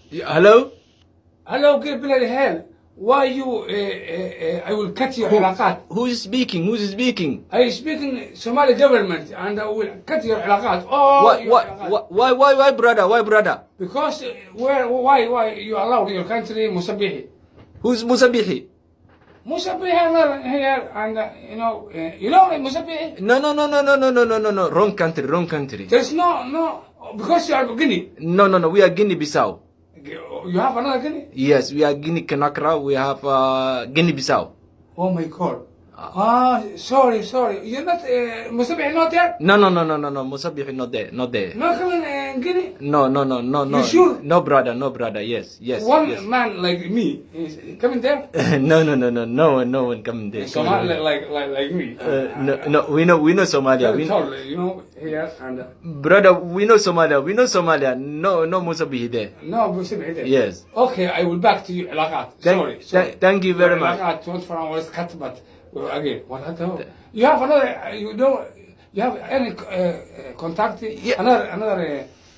Hello? Hello, get bloody hell. Why you? I will cut your علاقات. Who is speaking? Who is speaking? I speaking Somali government and I will cut your علاقات. Oh, Why, your why, علاقات. why, brother? Why, brother? Because why you allow your country Musabihi? Who's Musabihi? Musabihi here and you know Musabihi? No. Wrong country, wrong country. There's no because you are Guinea. No. We are Guinea-Bissau. You have another Guinea? Yes, we are Guinea-Conakry. We have Guinea-Bissau. Oh my God. Sorry. You're not Musabihi not there? No. Musabihi not there. Not coming in Guinea? No. You sure? No, brother. Yes. One man like me is coming there? No one coming there. Somali like me. No, we know Somalia. Very tall, here and Brother, we know Somalia. No Musabihi there. no Musabihi there. Yes. Okay, I will back to you علاقات. Sorry. Thank you very much. علاقات 24 hours cut, but again, what happened? You have another. You have any contact? Yeah.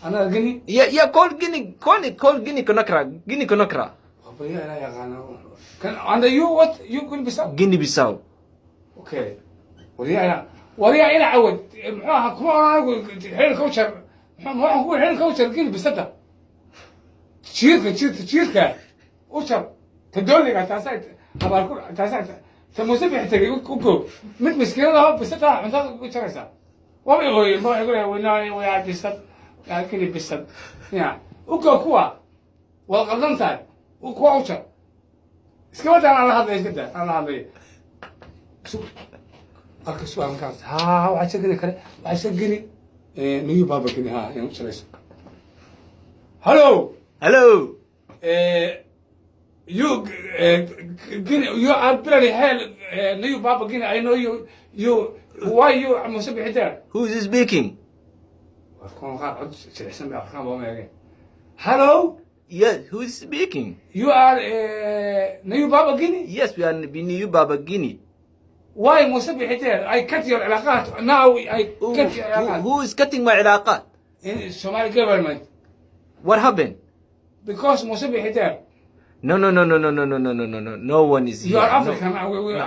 Another Guinea? Yeah. Call Guinea-Conakry. Guinea-Conakry. And you what? You Guinea-Bissau? Guinea-Bissau. Okay. وريا إلى عود معها كمان حيل كوشر معها هو حيل كوشر كين بسدة تشيركة وشر تدولي قاعد تاسعت أباركور تاسعت تموسبي حتى يقول مت مسكين الله بسدة عند كوشرسا وما يقول ويا بسد يعني كذي بسد يعني كوا والقدمتان وكوا وشر سكوت أنا هذا إيش كده أنا هذا أركز سؤال مكان وعشان كذا وعشان كذا نيو بابا كذا يوم شريس Hello you you are pretty hell نيو بابا كذا I know you why you مسبي حتى Who is speaking? Hello Yes, who is speaking? you are نيو بابا كذا Yes, we are New Baba Guinea. why مسبي حتى I cut your علاقات now I cut your علاقات Who is cutting my علاقات? in Somali government What happened? because مسبي حتى No. No one is here. You are African. I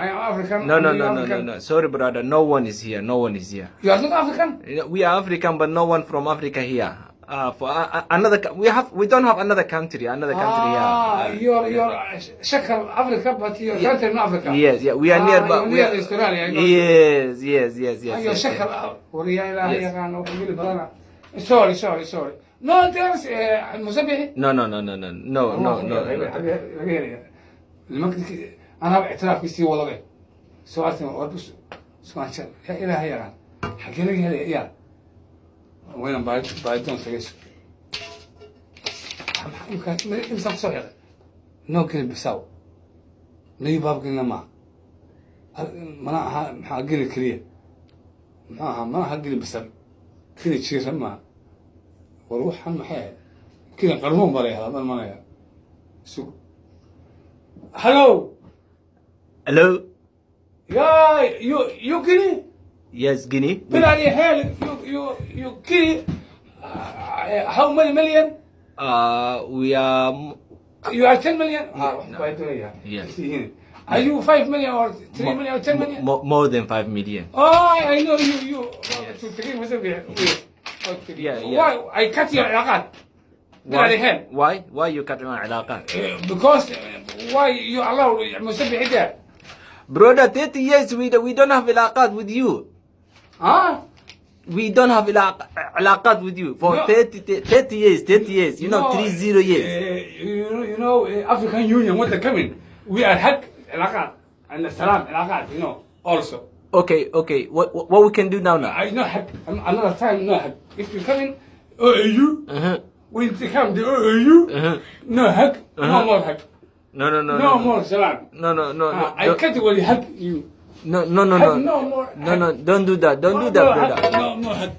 am African. No. Sorry, brother. No one is here. You are not African. We are African, but no one from Africa here. For we don't have another country. You are Shakal Africa, but your country in Africa. Yes. We are nearby. Near Australia. Yes. You are Shakal. Sorry. No, there's مسبي. No. أنا باعتراف بيستوي والله غير سؤالتي وبس سؤال شر يا إلهي يا غان حكينا يا وين بعدون تجلس يمكن إنسان صغير نو كل بيساو نيو باب كنا ما حقين كليه ما حقين بسر كل شيء ما وروح هم حياة كذا قرمون بري هذا ما أنا سوق Hello. Yeah, you Guinea? Yes, Guinea. Bloody hell, you Guinea? How many million? We are. You are 10 million? Yes. Are you 5 million or 3 million or 10 million? More than 5 million. Oh, I know you. To 3 million. Yeah. Why? I cut your علاقات. Bloody hell. Why you cut my علاقات? Because why you allow مسبي حدا? Brother, 30 years we don't have علاقات with you. Huh? We don't have علاقات with you for 30 years. You know, 30 years. You know, African Union when they coming, we are حق علاقات and salam علاقات. You know, also. Okay. What we can do now? I know حق another time. No حق. If you coming, you. When they come, the you. No حق. No more حق. No more salam. No. I can't really help you. No. No more. No. Don't do that. Don't do that, brother. No more.